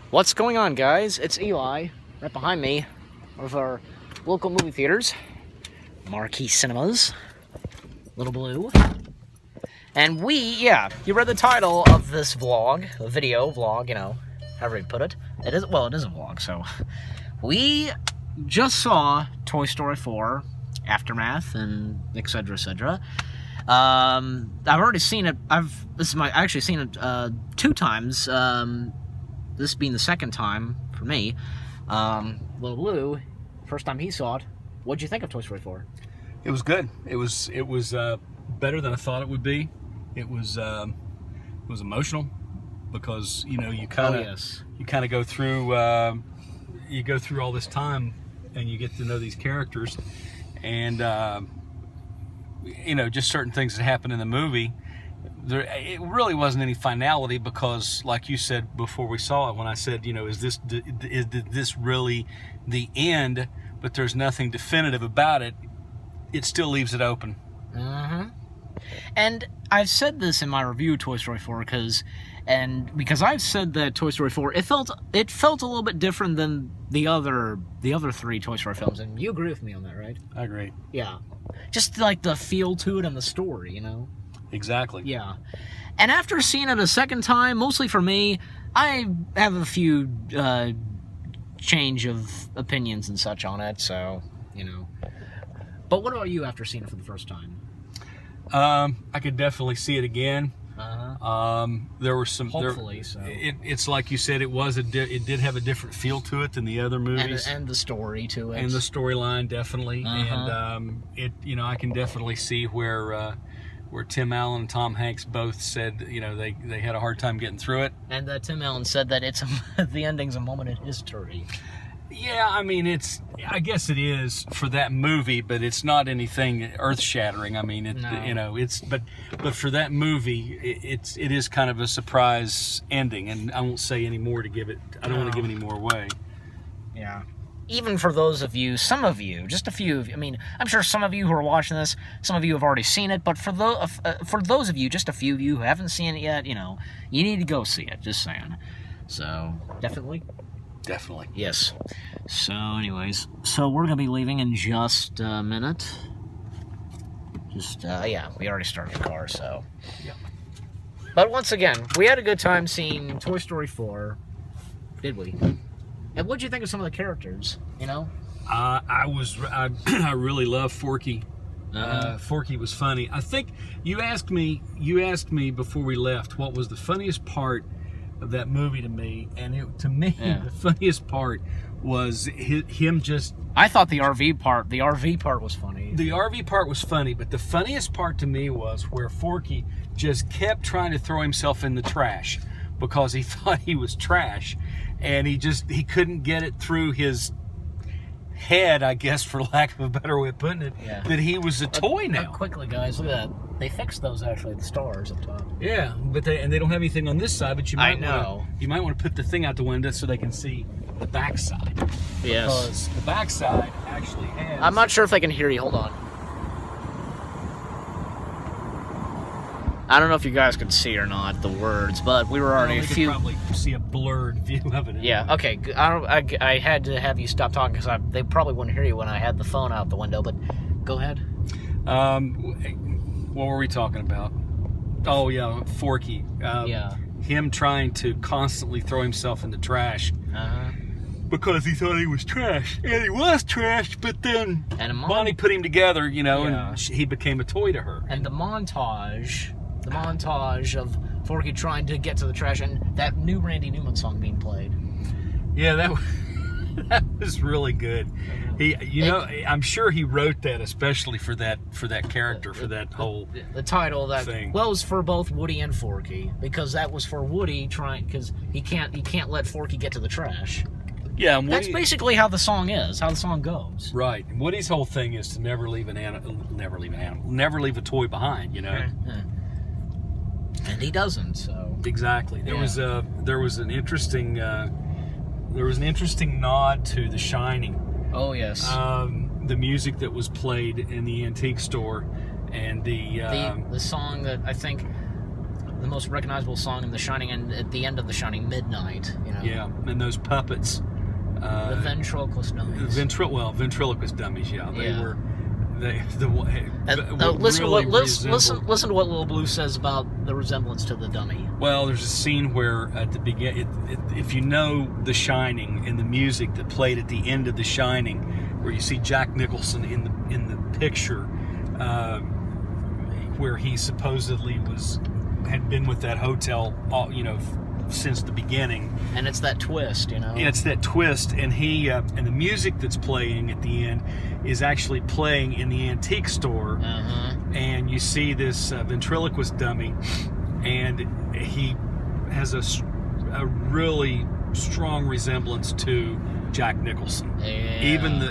What's going on, guys? It's Eli, right behind me, one of our local movie theaters, Marquee Cinemas, Little Blue. And you read the title of this vlog, a video vlog, however you put it. It is a vlog, so. We just saw Toy Story 4, Aftermath, and etc., etc. I've already seen it. I actually seen it 2 times. This being the second time for me. Little Blue, first time he saw it. What'd you think of Toy Story 4? It was good. It was better than I thought it would be. It was emotional because you kind of go through all this time and you get to know these characters, and just certain things that happen in the movie. It really wasn't any finality because, like you said before we saw it, when I said, is this really the end? But there's nothing definitive about it. It still leaves it open. And I've said this in my review of Toy Story 4 because I've said that Toy Story 4 it felt a little bit different than the other 3 Toy Story films, and you agree with me on that, right? I agree. Yeah, just like the feel to it and the story, Exactly. Yeah. And after seeing it a second time, mostly for me, I have a few change of opinions and such on it, so, But what about you after seeing it for the first time? I could definitely see it again. There were some. Hopefully, so. It's like you said. It did have a different feel to it than the other movies, and the story to it, and the storyline definitely. And I can definitely see where Tim Allen and Tom Hanks both said, they had a hard time getting through it. And Tim Allen said that the ending's a moment in history. Yeah, I mean, I guess it is for that movie, but it's not anything earth-shattering. I mean, but for that movie, it is kind of a surprise ending, and I won't say any more to give it. I don't want to give any more away. Yeah. Even for those of you, some of you, just a few of you, I'm sure some of you who are watching this, some of you have already seen it, but for those of you, just a few of you who haven't seen it yet, you need to go see it, just saying. So, definitely? Definitely. Yes. So, anyways, we're going to be leaving in just a minute. We already started the car, so. Yeah. But once again, we had a good time seeing Toy Story 4, did we? And what'd you think of some of the characters, I really love Forky. Forky was funny. I think you asked me before we left what was the funniest part of that movie to me, and the funniest part was him just... I thought the RV part was funny. The RV part was funny, but the funniest part to me was where Forky just kept trying to throw himself in the trash because he thought he was trash, and he couldn't get it through his head, I guess, for lack of a better way of putting it, that he was a toy now. Quickly, guys, look at that. They fixed those, actually, the stars up top. Yeah, but they don't have anything on this side, but you might want to put the thing out the window so they can see the backside. Yes. Because the backside actually has... I'm not sure if they can hear you. Hold on. I don't know if you guys could see or not the words, but we were already could probably see a blurred view of it. Yeah. Okay. I had to have you stop talking because they probably wouldn't hear you when I had the phone out the window. But go ahead. What were we talking about? Oh yeah, Forky. Him trying to constantly throw himself in the trash. Because he thought he was trash, and he was trash. But then Bonnie put him together, and he became a toy to her. And the montage of Forky trying to get to the trash, and that new Randy Newman song being played. Yeah, that was really good. I'm sure he wrote that especially for that character, for that whole the title of that thing. Well, it was for both Woody and Forky, because that was for Woody because he can't let Forky get to the trash. Yeah, and that's basically how the song goes. Right. And Woody's whole thing is to never leave a toy behind, And he doesn't, so. Exactly. There was an interesting nod to The Shining. Oh yes. The music that was played in the antique store, and the song that I think the most recognizable song in The Shining, and at the end of The Shining, Midnight. You know. Yeah, and those puppets. The ventriloquist dummies. Ventriloquist dummies. Yeah, they Yeah. were. Listen really to what Little Blue says about the resemblance to the dummy. Well, there's a scene where at the beginning, if you know The Shining and the music that played at the end of The Shining, where you see Jack Nicholson in the picture, where he supposedly had been with that hotel, since the beginning. And it's that twist, you know. Yeah, it's that twist, and and the music that's playing at the end is actually playing in the antique store, and you see this ventriloquist dummy, and he has a really strong resemblance to Jack Nicholson. Yeah.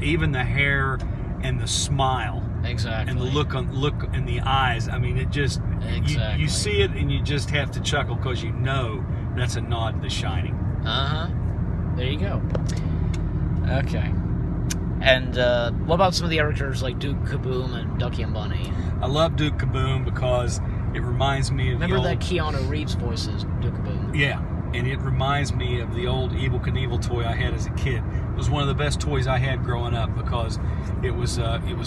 Even the hair and the smile. Exactly. And the look in the eyes. I mean, it just Exactly. you see it and you just have to chuckle because you know that's a nod to The Shining. There you go. Okay. And what about some of the other characters like Duke Kaboom and Ducky and Bunny? I love Duke Kaboom because it reminds me of Remember that Keanu Reeves voices Duke Kaboom? Yeah, and it reminds me of the old Evel Knievel toy I had as a kid. It was one of the best toys I had growing up because it was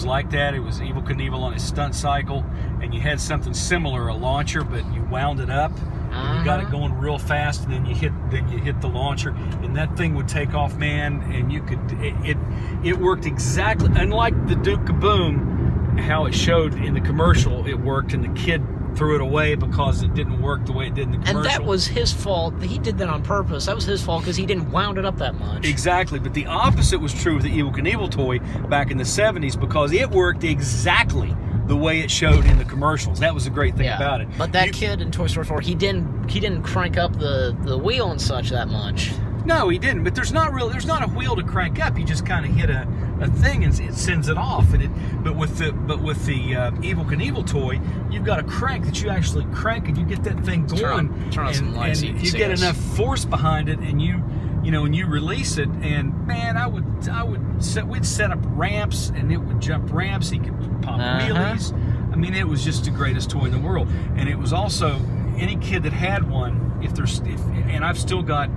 like that. It was Evel Knievel on his stunt cycle, and you had something similar, a launcher, but you wound it up. And you got it going real fast, and then you hit the launcher, and that thing would take off, man. And you could it worked exactly unlike the Duke Kaboom, how it showed in the commercial. It worked, and the kid threw it away because it didn't work the way it did in the commercial. And that was his fault. He did that on purpose. That was his fault because he didn't wound it up that much. Exactly, but the opposite was true with the Evel Knievel toy back in the 70s because it worked exactly the way it showed in the commercials. That was the great thing about it. But that kid in Toy Story 4, he didn't crank up the wheel and such that much. No, he didn't. But there's not a wheel to crank up. You just kind of hit a thing and it sends it off. But with the Evel Knievel toy, you've got a crank that you actually crank and you get that thing going. Turn on some lights. And you get enough force behind it, and you release it. And man, we'd set up ramps, and it would jump ramps. He could pop wheelies. I mean, it was just the greatest toy in the world. And it was also any kid that had one. And I've still got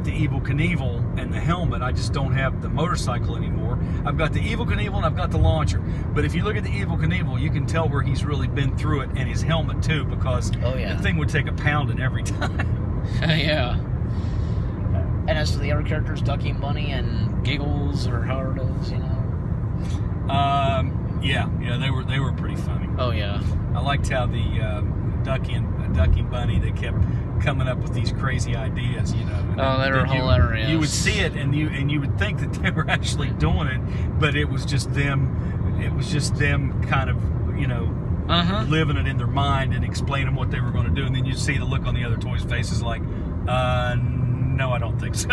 the Evel Knievel and the helmet. I just don't have the motorcycle anymore. I've got the Evel Knievel and I've got the launcher. But if you look at the Evel Knievel, you can tell where he's really been through it, and his helmet too, because the thing would take a pounding every time. Yeah. And as for the other characters, Ducky and Bunny and Giggles, or how it is, you know. Yeah, they were pretty funny. Oh yeah. I liked how the Ducky and Bunny, they kept coming up with these crazy ideas, you know. Oh, they were hilarious. You would see it, and you would think that they were actually doing it, but it was just them. It was just them kind of, you know, living it in their mind and explaining what they were going to do, and then you'd see the look on the other toys' faces like, no, I don't think so.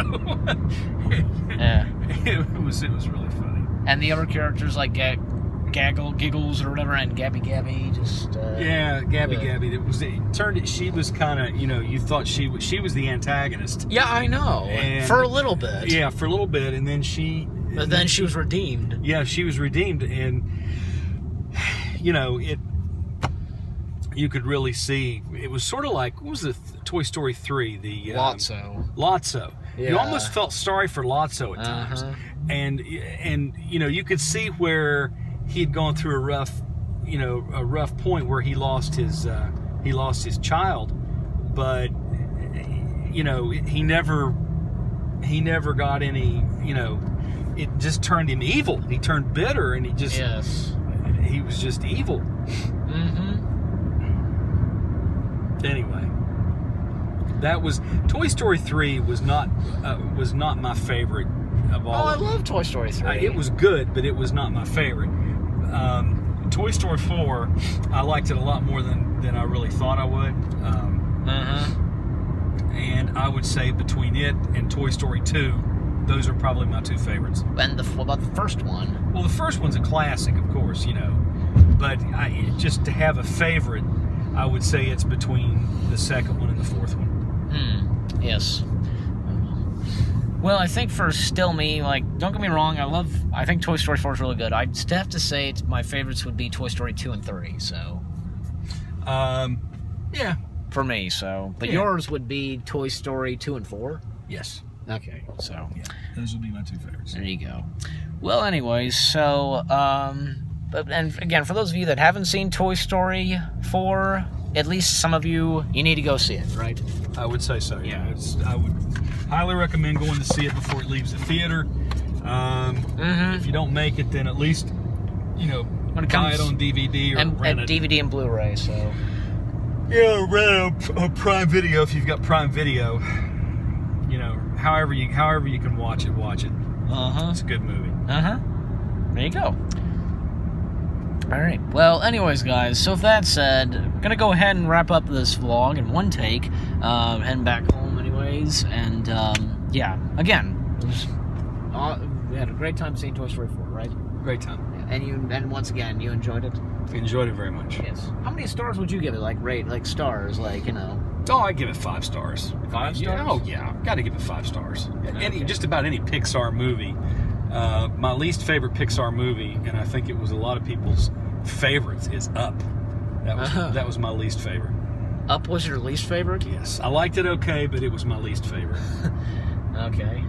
Yeah. It was really funny. And the other characters like Giggles or whatever, and Gabby, just Gabby. She was kind of, you know, you thought she was the antagonist. Yeah, I know. And for a little bit. Yeah, for a little bit, and then But then she was redeemed. Yeah, she was redeemed, and you know you could really see it was sort of like, what was it, Toy Story 3? The Lotso. Yeah. You almost felt sorry for Lotso at times, and you know you could see where he had gone through a rough point where he lost his child, but you know he never got any, you know, it just turned him evil. He turned bitter, and he was just evil. Anyway, that was Toy Story 3 was not my favorite of all. Oh, I love Toy Story 3. It was good, but it was not my favorite. Toy Story 4, I liked it a lot more than I really thought I would. And I would say between it and Toy Story 2, those are probably my two favorites. And what about the first one? Well, the first one's a classic, of course, you know. But just to have a favorite, I would say it's between the second one and the fourth one. Yes. Well, I think for still me, like, don't get me wrong, I think Toy Story 4 is really good. I'd still have to say my favorites would be Toy Story 2 and 3, so. Yeah, for me. So, but Yeah. yours would be Toy Story 2 and 4. Yes. Okay, so Yeah. Those would be my two favorites. there you go. Well, anyways, so and again, for those of you that haven't seen Toy Story 4, at least some of you need to go see it, right? I would say so. Yeah. I would highly recommend going to see it before it leaves the theater. If you don't make it, then at least When it buy comes it on DVD or and rent it. DVD and Blu-ray. So Yeah, rent it on Prime Video if you've got Prime Video. However you can watch it. It's a good movie. There you go. All right. Well, anyways, guys. So with that said, I'm gonna go ahead and wrap up this vlog in one take. Heading back home, anyways. And yeah, again, it was, we had a great time seeing Toy Story 4, right? Great time. And once again, you enjoyed it. Enjoyed it very much. Yes. How many stars would you give it? Like stars, Oh, I give it 5 stars. 5 Yeah, stars? oh yeah, got to give it 5 stars. Okay. Just about any Pixar movie. My least favorite Pixar movie, and I think it was a lot of people's favorites, is Up. That was my least favorite. Up was your least favorite? Yes, I liked it okay, but it was my least favorite. Okay.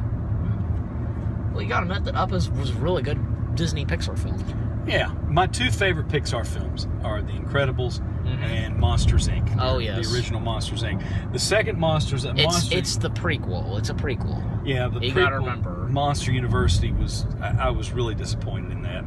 Well, you gotta admit that Up was a really good Disney Pixar film. Yeah, my 2 favorite Pixar films are The Incredibles and Monsters Inc. Oh, yes. The original Monsters Inc. The second Monsters... It's the prequel. It's a prequel. Yeah, the You prequel, gotta remember. Monster University was... I was really disappointed in that.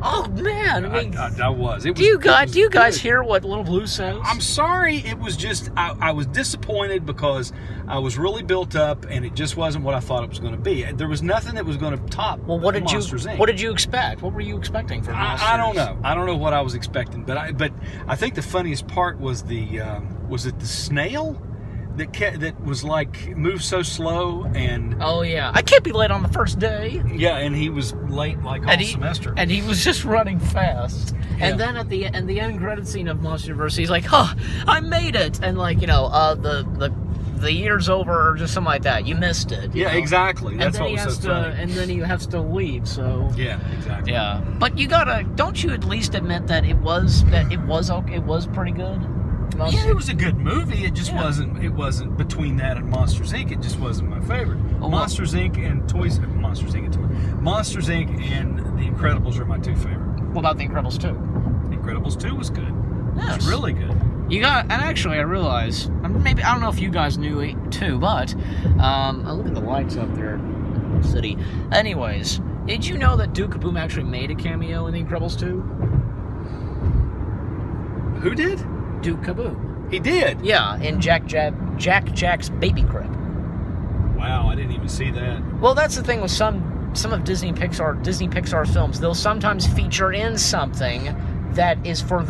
Oh man! I mean, I was. do you guys good. hear what Little Blue says? I'm sorry. It was just I was disappointed because I was really built up, and it just wasn't what I thought it was going to be. There was nothing that was going to top. Well, Monsters Inc. what did you expect? What were you expecting from Monsters? I don't know. I don't know what I was expecting, but I think the funniest part was was it the snail that was like moved so slow and Oh yeah, I can't be late on the first day. yeah, and he was late like all semester. And he was just running fast. Yeah. And then at the end credit scene of Monster University, he's like, "Huh, I made it!" And like the year's over or just something like that. You missed it. you Yeah, know? exactly. That's what was so funny. And then he has to leave. So Yeah, exactly. yeah, but don't you at least admit that it was pretty good? Yeah, it was a good movie. It just Yeah. wasn't between that and Monsters Inc. It just wasn't my favorite. Oh, Monsters Inc. and Monsters Inc. and The Incredibles are my 2 favorite. What about The Incredibles 2? The Incredibles 2 was good. It Yes. was really good. And actually I realized, maybe, I don't know if you guys knew it too, but, look at the lights up there, city. Anyways, did you know that Duke Kaboom actually made a cameo in The Incredibles 2? Who did? Duke Kaboom. He did. Yeah, in Jack Jack's baby crib. Wow, I didn't even see that. Well, that's the thing with some of Disney Pixar films. They'll sometimes feature in something that is for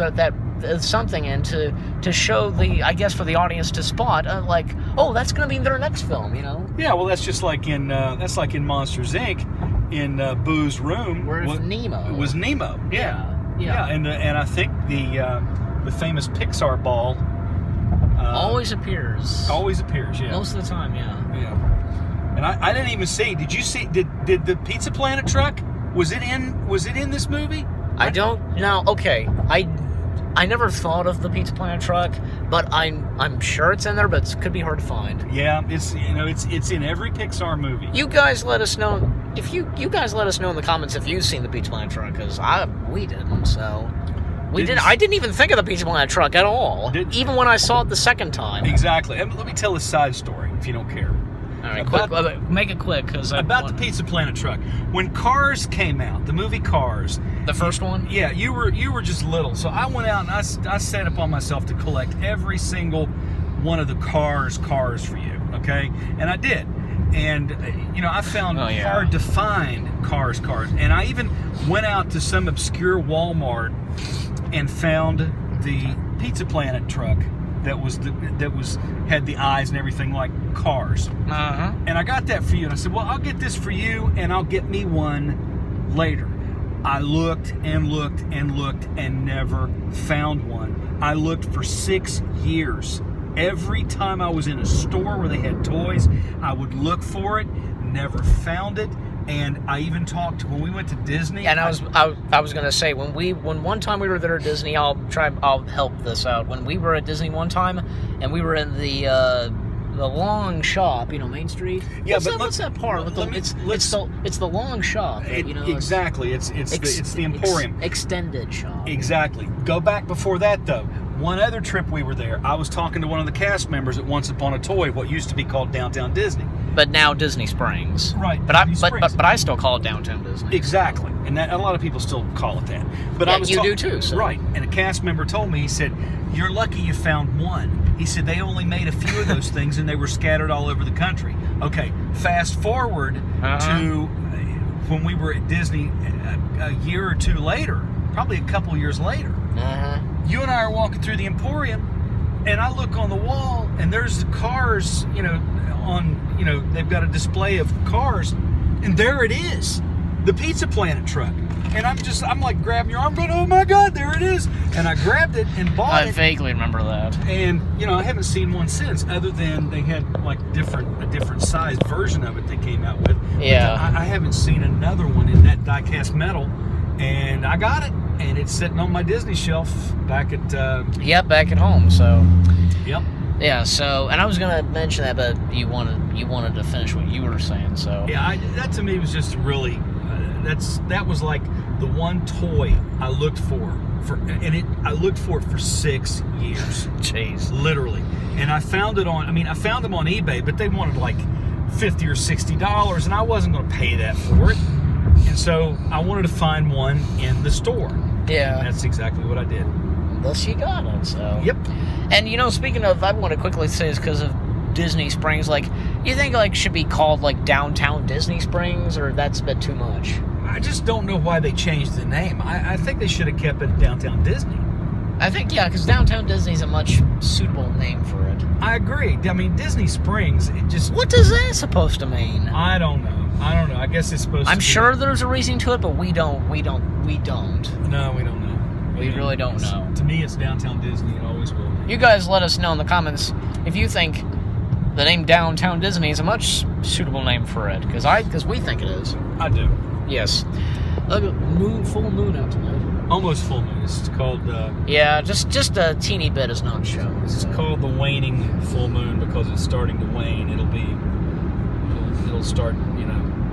something and to show for the audience to spot that's going to be their next film, Yeah, well, that's just like in Monsters Inc. in Boo's room. Where it's Nemo. It was Nemo. Yeah. And I think the famous Pixar ball Always appears. Always appears. Yeah. Most of the time, yeah. Yeah. And I didn't even see. Did you see? Did the Pizza Planet truck? Was it in this movie? I don't know. Okay, I never thought of the Pizza Planet truck, but I'm sure it's in there, but it could be hard to find. Yeah, it's in every Pixar movie. You guys let us know if you guys let us know in the comments if you've seen the Pizza Planet truck, because we didn't. So I didn't even think of the Pizza Planet truck at all, even when I saw it the second time. Exactly. And let me tell a side story if you don't care. All right, make it quick, because about the Pizza Planet truck. When Cars came out, the movie Cars, the first one. Yeah, you were just little, so I went out and I set upon myself to collect every single one of the Cars for you. Okay, and I did. And I found hard to find Cars, and I even went out to some obscure Walmart and found the Pizza Planet truck that had the eyes and everything like Cars. Uh-huh. And I got that for you. And I said, well, I'll get this for you, and I'll get me one later. I looked and looked and looked and never found one. I looked for 6 years. Every time I was in a store where they had toys, I would look for it, never found it, And I even talked when we went to Disney. And I was gonna say when one time we were there at Disney, I'll help this out. When we were at Disney one time, and we were in the long shop, Main Street. Yeah, what's that part? It's the long shop. Exactly. It's the Emporium. Extended shop. Exactly. Go back before that though. One other trip we were there, I was talking to one of the cast members at Once Upon a Toy, what used to be called Downtown Disney. But now Disney Springs. Right. But I still call it Downtown Disney. Exactly. And a lot of people still call it that. But yeah, you do too. So. Right. And a cast member told me, he said, "You're lucky you found one." He said they only made a few of those things and they were scattered all over the country. Okay, fast forward to when we were at Disney a year or two later, probably a couple years later. You and I are walking through the Emporium, and I look on the wall, and there's the cars, they've got a display of cars, and there it is, the Pizza Planet truck. And I'm like grabbing your arm, going, "Oh my God, there it is!" And I grabbed it and bought it. I vaguely remember that. And I haven't seen one since, other than they had like a different sized version of it they came out with. Yeah. I haven't seen another one in that die-cast metal, and I got it, and it's sitting on my Disney shelf back at. Back at home. So. Yep. Yeah. So, and I was gonna mention that, but you wanted to finish what you were saying. So. Yeah. That to me was just really. That was like the one toy I looked for, I looked for it for 6 years. Jeez. Literally. And I found them on eBay, but they wanted like $50 or $60, and I wasn't going to pay that for it. And so I wanted to find one in the store. Yeah. And that's exactly what I did. Thus you got it, so. Yep. And, speaking of, I want to quickly say this because of Disney Springs, like, you think, like, should be called, like, Downtown Disney Springs, or that's a bit too much? I just don't know why they changed the name. I think they should have kept it Downtown Disney. I think, yeah, because Downtown Disney's a much suitable name for it. I agree. I mean, Disney Springs, it just... What is that supposed to mean? I don't know. I guess it's supposed to I'm sure there's a reason to it, but we don't. No, we don't know. We really don't know. To me, it's Downtown Disney. It always will be. You guys let us know in the comments if you think the name Downtown Disney is a much suitable name for it, because we think it is. I do. Yes. Look, full moon out tonight. Almost full moon. It's called. Yeah, just a teeny bit is not shown. It's called the waning full moon because it's starting to wane. It'll start.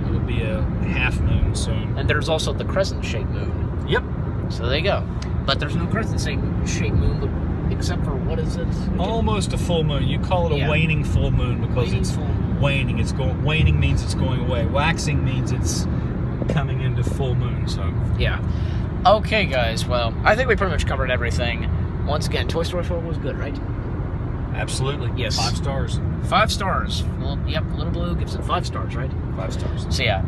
It'll be a half moon soon. And there's also the crescent-shaped moon. Yep. So there you go. But there's no crescent-shaped moon, except for what is it? Almost a full moon. You call it a waning full moon because it's waning. Waning means it's going away. Waxing means it's coming into full moon. So yeah. Okay, guys. Well, I think we pretty much covered everything. Once again, Toy Story 4 was good, right? Absolutely. Yes. 5 stars. 5 stars. Well, yep. Little Blue gives it 5 stars, right? 5 stars. So yeah.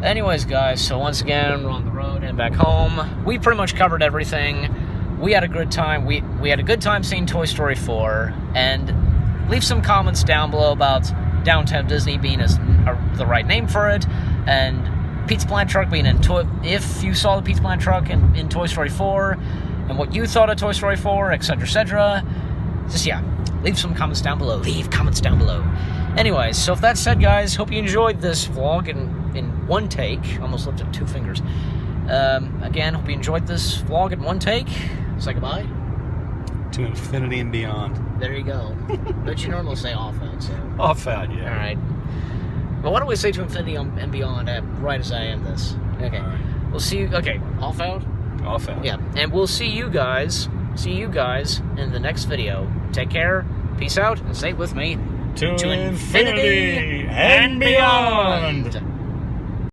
Anyways, guys. So once again, we're on the road and back home. We pretty much covered everything. We had a good time. We had a good time seeing Toy Story 4. And leave some comments down below about Downtown Disney being the right name for it, and Pizza Planet truck being in if you saw the Pizza Planet truck in Toy Story 4, and what you thought of Toy Story 4, etc., etc. Just, yeah, leave some comments down below. Leave comments down below. Anyways, so if that's said, guys, hope you enjoyed this vlog in one take. Almost lifted 2 fingers. Again, hope you enjoyed this vlog in one take. Say goodbye. To infinity and beyond. There you go. But you normally say off out, so. Off out, yeah. All right. But why don't we say to infinity and beyond right as I end this? Okay. All right. We'll see you. Okay. Off out? Off out. Yeah. And we'll see you guys in the next video. Take care. Peace out. And say it with me. To infinity and beyond.